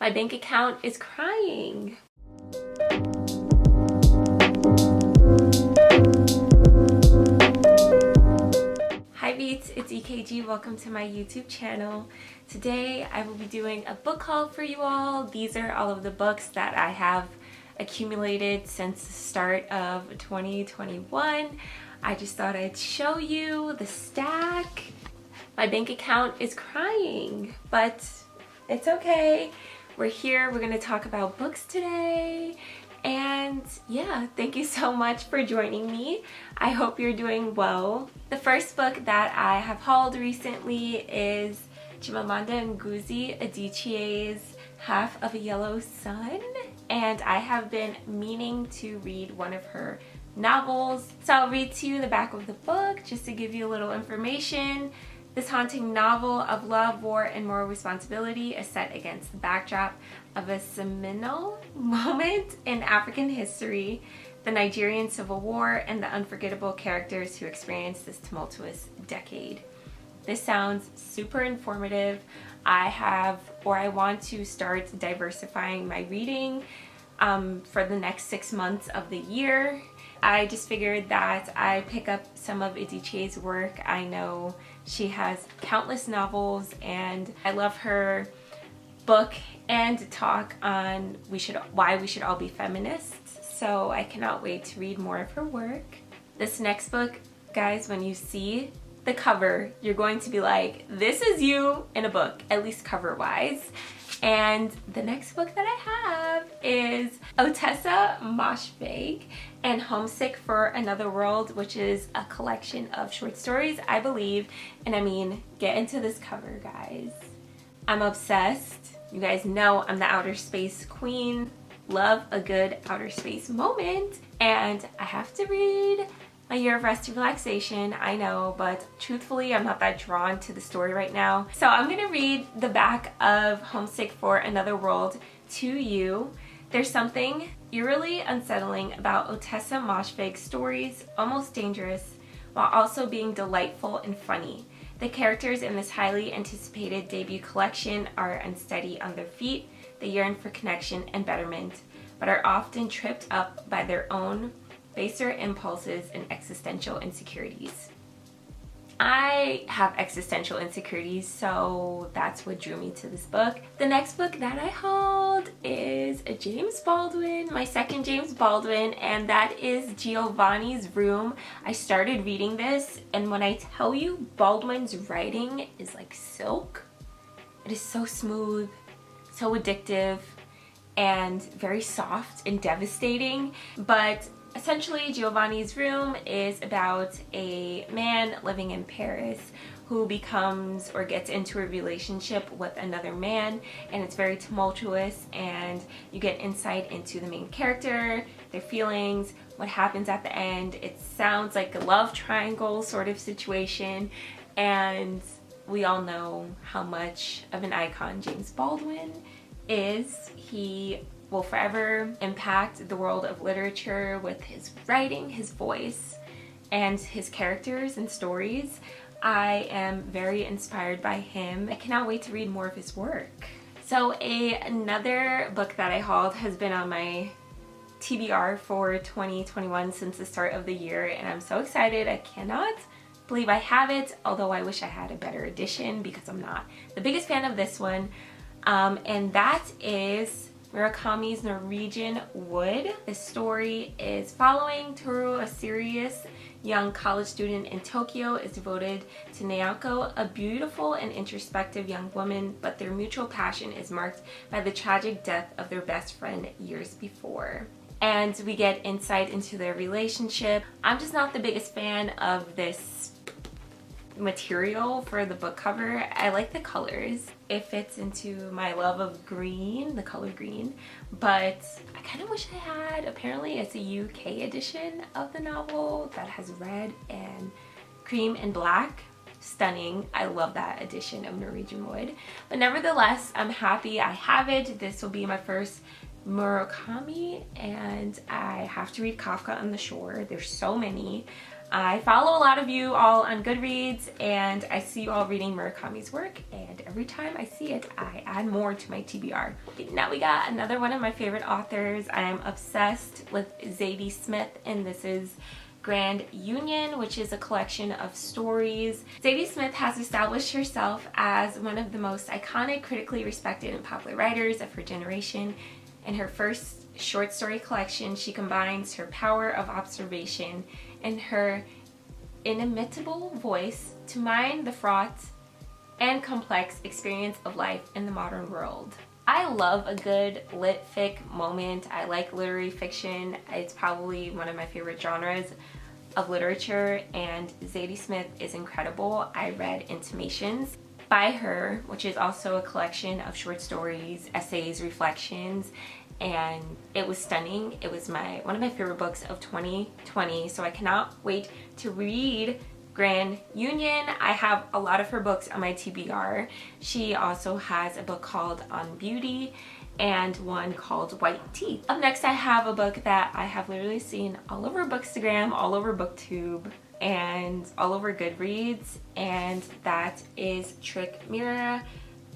My bank account is crying. Hi Beats, it's EKG. Welcome to my YouTube channel. Today I will be doing a book haul for you all. These are all of the books that I have accumulated since the start of 2021. I just thought I'd show you the stack. My bank account is crying, but it's okay. We're here, we're gonna talk about books today. And yeah, thank you so much for joining me. I hope you're doing well. The first book that I have hauled recently is Chimamanda Ngozi Adichie's Half of a Yellow Sun. And I have been meaning to read one of her novels. So I'll read to you the back of the book just to give you a little information. This haunting novel of love, war, and moral responsibility is set against the backdrop of a seminal moment in African history, the Nigerian Civil War, and the unforgettable characters who experienced this tumultuous decade. This sounds super informative. I want to start diversifying my reading for the next 6 months of the year. I just figured that I pick up some of Adichie's work. I know she has countless novels and I love her book and talk on why we should all be feminists. So I cannot wait to read more of her work. This next book, guys, when you see the cover, you're going to be like, this is you in a book, at least cover wise. And the next book that I have is Otessa Moshfegh and Homesick for Another World, which is a collection of short stories, I believe. And I mean, get into this cover, guys. I'm obsessed. You guys know I'm the outer space queen. Love a good outer space moment. And I have to read My Year of Rest and Relaxation, I know, but truthfully, I'm not that drawn to the story right now. So I'm gonna read the back of Homesick for Another World to you. There's something eerily unsettling about Otessa Moshfegh's stories, almost dangerous, while also being delightful and funny. The characters in this highly anticipated debut collection are unsteady on their feet, they yearn for connection and betterment, but are often tripped up by their own baser impulses and existential insecurities. I have existential insecurities, so that's what drew me to this book. The next book that I hauled is a James Baldwin, my second James Baldwin, and that is Giovanni's Room. I started reading this, and when I tell you Baldwin's writing is like silk, it is so smooth, so addictive, and very soft and devastating, but essentially, Giovanni's Room is about a man living in Paris who becomes or gets into a relationship with another man, and it's very tumultuous, and you get insight into the main character, their feelings, what happens at the end. It sounds like a love triangle sort of situation, and we all know how much of an icon James Baldwin is. He will forever impact the world of literature with his writing, his voice, and his characters and stories. I am very inspired by him. I cannot wait to read more of his work. So another book that I hauled has been on my TBR for 2021 since the start of the year, and I'm so excited. I cannot believe I have it, although I wish I had a better edition because I'm not the biggest fan of this one. And that is Murakami's Norwegian Wood. The story is following Toru, a serious young college student in Tokyo, is devoted to Naoko, a beautiful and introspective young woman, but their mutual passion is marked by the tragic death of their best friend years before. And we get insight into their relationship. I'm just not the biggest fan of this material for the book cover. I like the colors. It fits into my love of green, the color green, but I kind of wish I had. Apparently it's a UK edition of the novel that has red and cream and black. Stunning. I love that edition of Norwegian Wood. But nevertheless, I'm happy I have it. This will be my first Murakami, and I have to read Kafka on the Shore. There's so many. I follow a lot of you all on Goodreads, and I see you all reading Murakami's work, and every time I see it, I add more to my TBR. Now we got another one of my favorite authors. I am obsessed with Zadie Smith, and this is Grand Union, which is a collection of stories. Zadie Smith has established herself as one of the most iconic, critically respected, and popular writers of her generation. In her first short story collection, she combines her power of observation and her inimitable voice to mine the fraught and complex experience of life in the modern world. I love a good lit fic moment. I like literary fiction. It's probably one of my favorite genres of literature, and Zadie Smith is incredible. I read Intimations by her, which is also a collection of short stories, essays, reflections, and it was stunning. It was one of my favorite books of 2020, so I cannot wait to read Grand Union. I have a lot of her books on my TBR. She also has a book called On Beauty and one called White Teeth. Up next, I have a book that I have literally seen all over Bookstagram, all over BookTube, and all over Goodreads, and that is Trick Mirror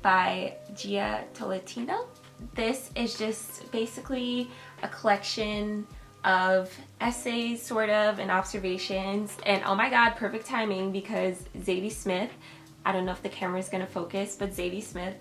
by Gia Tolentino. This is just basically a collection of essays, sort of, and observations. And oh my god, perfect timing, because Zadie Smith, I don't know if the camera is gonna focus, but Zadie Smith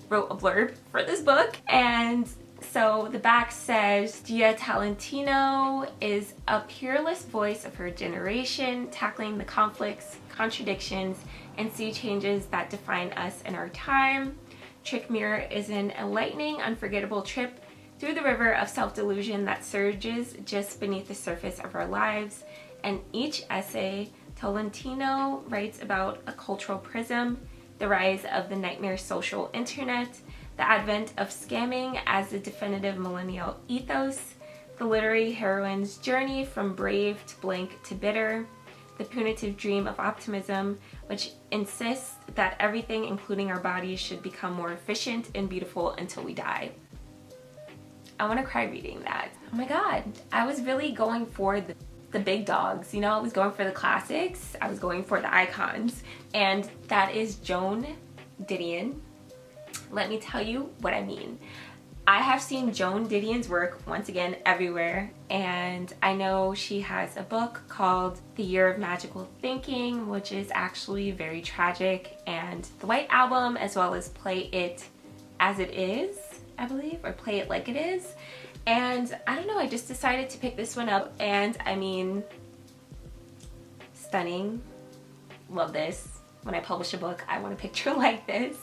wrote a blurb for this book. And so the back says, Gia Tolentino is a peerless voice of her generation, tackling the conflicts, contradictions, and sea changes that define us in our time. Trick Mirror is an enlightening, unforgettable trip through the river of self-delusion that surges just beneath the surface of our lives. And each essay, Tolentino writes about a cultural prism, the rise of the nightmare social internet, the advent of scamming as the definitive millennial ethos, the literary heroine's journey from brave to blank to bitter, the punitive dream of optimism, which insists that everything, including our bodies, should become more efficient and beautiful until we die. I want to cry reading that. Oh my god, I was really going for the big dogs, you know? I was going for the classics, I was going for the icons, and that is Joan Didion. Let me tell you what I mean. I have seen Joan Didion's work once again everywhere, and I know she has a book called The Year of Magical Thinking, which is actually very tragic, and the White Album, as well as Play It As It Is, I believe, or Play It Like It Is. And I don't know, I just decided to pick this one up, and I mean, stunning. Love this. When I publish a book, I want a picture like this.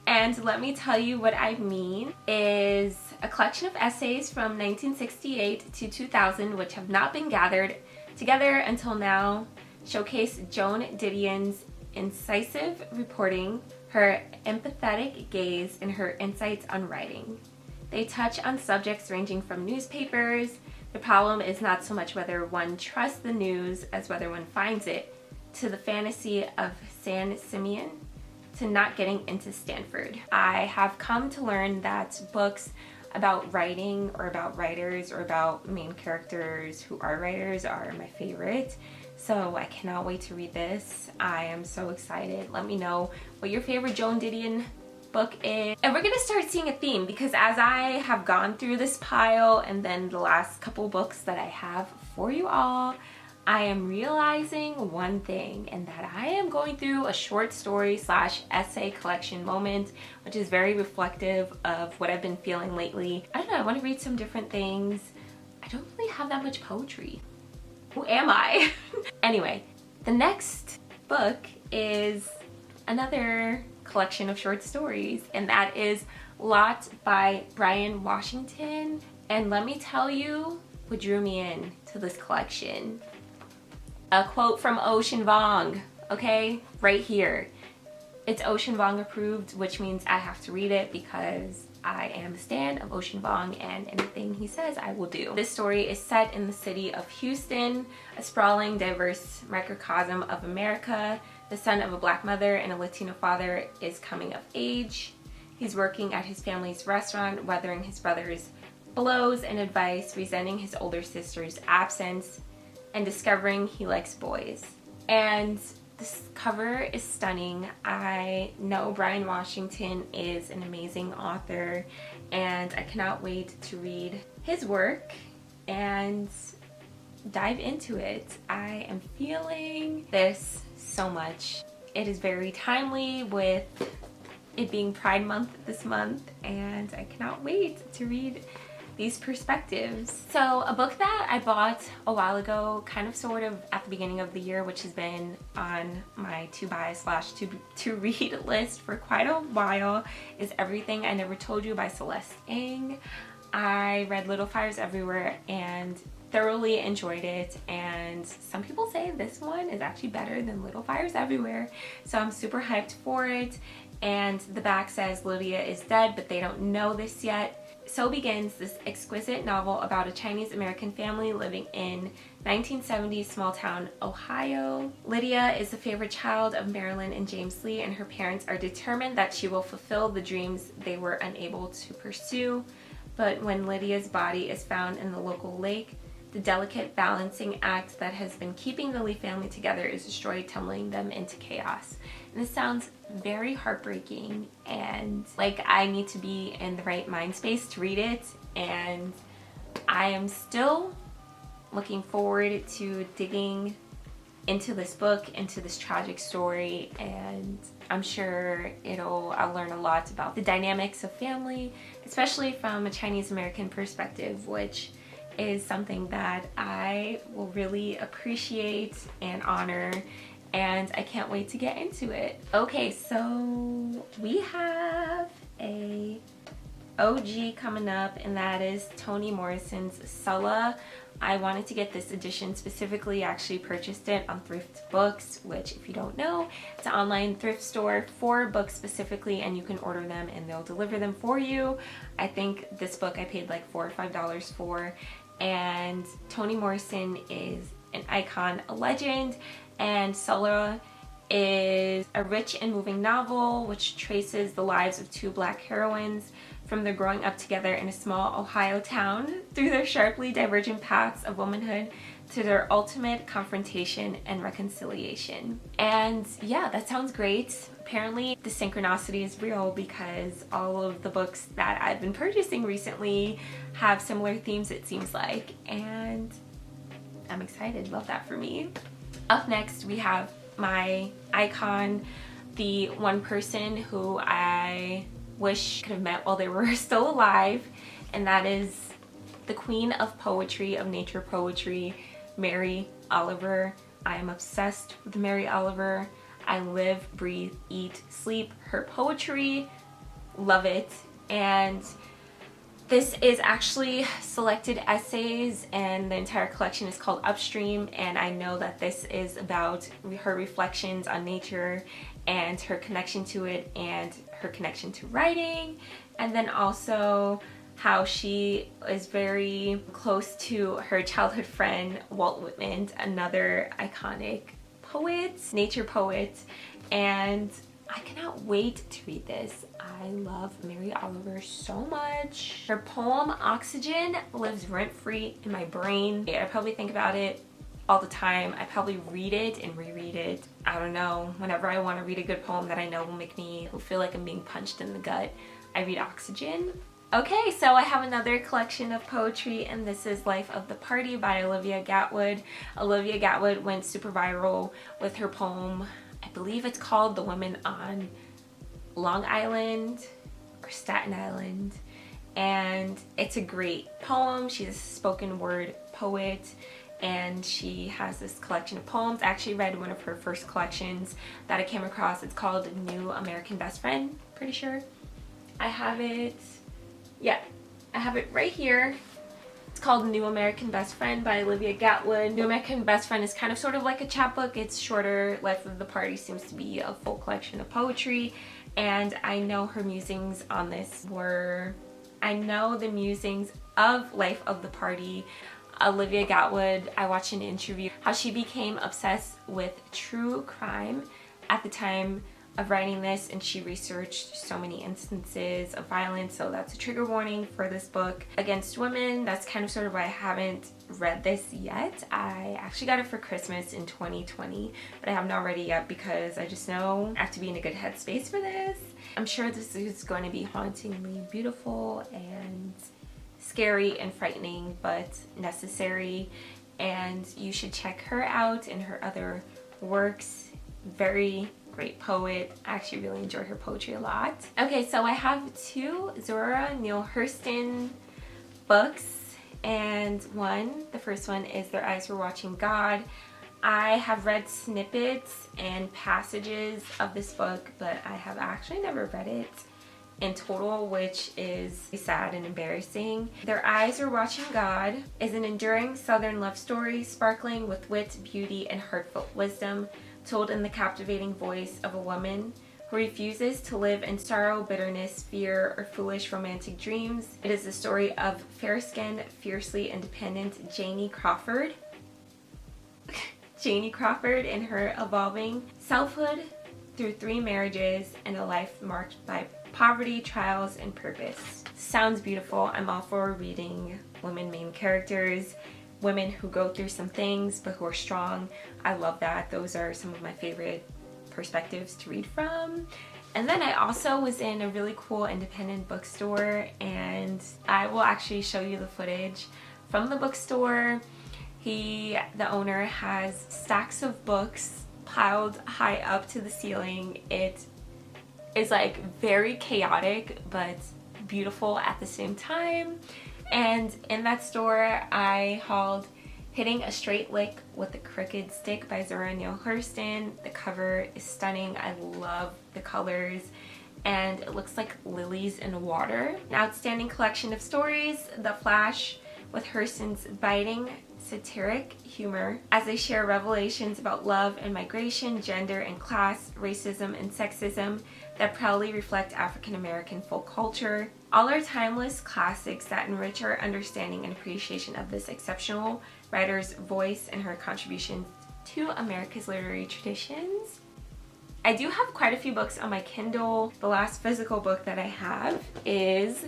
And let me tell you what I mean is a collection of essays from 1968 to 2000, which have not been gathered together until now, showcase Joan Didion's incisive reporting, her empathetic gaze, and her insights on writing. They touch on subjects ranging from newspapers. The problem is not so much whether one trusts the news as whether one finds it, to the fantasy of San Simeon, to not getting into Stanford. I have come to learn that books about writing or about writers or about main characters who are writers are my favorite. So I cannot wait to read this. I am so excited. Let me know what your favorite Joan Didion book is. And we're gonna start seeing a theme, because as I have gone through this pile and then the last couple books that I have for you all, I am realizing one thing, and that I am going through a short story / essay collection moment, which is very reflective of what I've been feeling lately. I don't know, I want to read some different things. I don't really have that much poetry. Who am I? Anyway, the next book is another collection of short stories, and that is Lot by Brian Washington. And let me tell you what drew me in to this collection. A quote from Ocean Vuong, okay? Right here. It's Ocean Vuong approved, which means I have to read it because I am a stan of Ocean Vuong, and anything he says I will do. This story is set in the city of Houston, a sprawling, diverse microcosm of America. The son of a black mother and a Latino father is coming of age. He's working at his family's restaurant, weathering his brother's blows and advice, resenting his older sister's absence, and discovering he likes boys. And this cover is stunning. I know Brian Washington is an amazing author, and I cannot wait to read his work and dive into it. I am feeling this so much. It is very timely with it being Pride Month this month, and I cannot wait to read these perspectives. So a book that I bought a while ago, kind of sort of at the beginning of the year, which has been on my to buy / to read list for quite a while, is Everything I Never Told You by Celeste Ng. I read Little Fires Everywhere and thoroughly enjoyed it, and some people say this one is actually better than Little Fires Everywhere, so I'm super hyped for it. And the back says Lydia is dead, but they don't know this yet. So begins this exquisite novel about a Chinese American family living in 1970s small town Ohio. Lydia is the favorite child of Marilyn and James Lee, and her parents are determined that she will fulfill the dreams they were unable to pursue. But when Lydia's body is found in the local lake, the delicate balancing act that has been keeping the Lee family together is destroyed, tumbling them into chaos. And this sounds very heartbreaking, and like I need to be in the right mind space to read it, and I am still looking forward to digging into this book, into this tragic story, and I'm sure I'll learn a lot about the dynamics of family, especially from a Chinese American perspective, which is something that I will really appreciate and honor, and I can't wait to get into it. Okay, so we have a OG coming up, and that is Toni Morrison's Sella. I wanted to get this edition specifically. I actually purchased it on Thrift Books, which, if you don't know, it's an online thrift store for books specifically, and you can order them and they'll deliver them for you. I think this book I paid like $4 or $5 for, and Toni Morrison is an icon, a legend, and Sella is a rich and moving novel which traces the lives of two black heroines from their growing up together in a small Ohio town through their sharply divergent paths of womanhood to their ultimate confrontation and reconciliation. And yeah, that sounds great. Apparently the synchronicity is real, because all of the books that I've been purchasing recently have similar themes, it seems like, and I'm excited. Love that for me. Up next we have my icon, the one person who I wish could have met while they were still alive, and that is the queen of poetry, of nature poetry, Mary Oliver. I am obsessed with Mary Oliver. I live, breathe, eat, sleep her poetry. Love it. And this is actually selected essays, and the entire collection is called Upstream, and I know that this is about her reflections on nature and her connection to it and her connection to writing, and then also how she is very close to her childhood friend Walt Whitman, another iconic poet, nature poet, and I cannot wait to read this. I love Mary Oliver so much. Her poem Oxygen lives rent-free in my brain. I probably think about it all the time. I probably read it and reread it. I don't know, whenever I want to read a good poem that I know will make me feel like I'm being punched in the gut, I read Oxygen. Okay, so I have another collection of poetry, and this is Life of the Party by Olivia Gatwood. Olivia Gatwood went super viral with her poem, I believe it's called The Women on Long Island or Staten Island, and it's a great poem. She's a spoken word poet, and she has this collection of poems. I actually read one of her first collections that I came across. It's called New American Best Friend, pretty sure. I have it, yeah, I have it right here. It's called New American Best Friend by Olivia Gatwood. New American Best Friend is kind of sort of like a chapbook. It's shorter. Life of the Party seems to be a full collection of poetry, and I know her musings on this were, I know the musings of Life of the Party. Olivia Gatwood, I watched an interview how she became obsessed with true crime at the time of writing this, and she researched so many instances of violence, so that's a trigger warning for this book against women. That's kind of sort of why I haven't read this yet. I actually got it for Christmas in 2020, but I have not read it yet because I just know I have to be in a good headspace for this. I'm sure this is going to be hauntingly beautiful and scary and frightening, but necessary, and you should check her out and her other works. Very great poet. I actually really enjoy her poetry a lot. Okay, so I have two Zora Neale Hurston books, and the first one is Their Eyes Were Watching God. I have read snippets and passages of this book, but I have actually never read it in total, which is sad and embarrassing. Their Eyes Are Watching God is an enduring Southern love story sparkling with wit, beauty, and heartfelt wisdom, told in the captivating voice of a woman who refuses to live in sorrow, bitterness, fear, or foolish romantic dreams. It is the story of fair-skinned, fiercely independent Janie Crawford in her evolving selfhood through 3 marriages and a life marked by poverty, trials, and purpose. Sounds beautiful. I'm all for reading women main characters, women who go through some things but who are strong. I love that. Those are some of my favorite perspectives to read from. And then I also was in a really cool independent bookstore, and I will actually show you the footage from the bookstore. The owner has stacks of books piled high up to the ceiling. It is like very chaotic but beautiful at the same time. And in that store I hauled Hitting a Straight Lick with a Crooked Stick by Zora Neale Hurston. The cover is stunning. I love the colors, and it looks like lilies in water. An outstanding collection of stories that flash with Hurston's biting satiric humor as they share revelations about love and migration, gender and class, racism and sexism that proudly reflect African American folk culture. All are timeless classics that enrich our understanding and appreciation of this exceptional writer's voice and her contributions to America's literary traditions. I do have quite a few books on my Kindle. The last physical book that I have is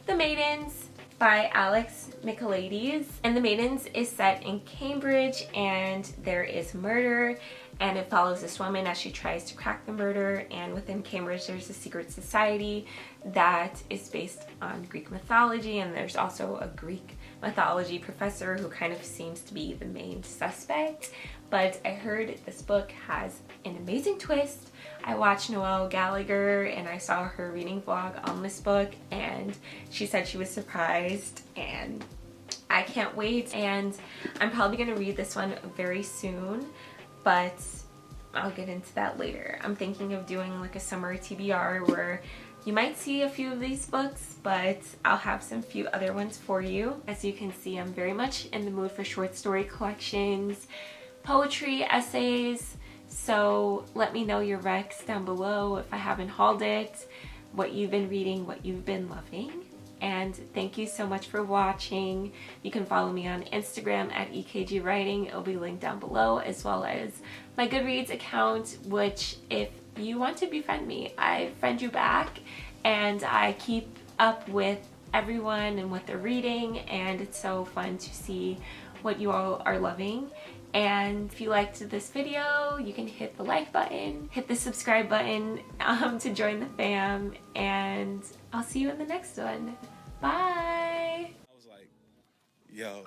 The Maidens by Alex Michaelides, and The Maidens is set in Cambridge, and there is murder, and it follows this woman as she tries to crack the murder. And within Cambridge there's a secret society that is based on Greek mythology, and there's also a Greek mythology professor who kind of seems to be the main suspect. But I heard this book has an amazing twist. I watched Noelle Gallagher and I saw her reading vlog on this book, and she said she was surprised, and I can't wait. And I'm probably going to read this one very soon, but I'll get into that later. I'm thinking of doing like a summer TBR where you might see a few of these books, but I'll have some few other ones for you. As you can see, I'm very much in the mood for short story collections, poetry, essays. So let me know your recs down below if I haven't hauled it, what you've been reading, what you've been loving. And thank you so much for watching. You can follow me on Instagram at ekgwriting. It'll be linked down below, as well as my Goodreads account, which if you want to befriend me, I friend you back, and I keep up with everyone and what they're reading, and it's so fun to see what you all are loving. And if you liked this video, you can hit the like button, hit the subscribe button to join the fam, and I'll see you in the next one. Bye! I was like, yo.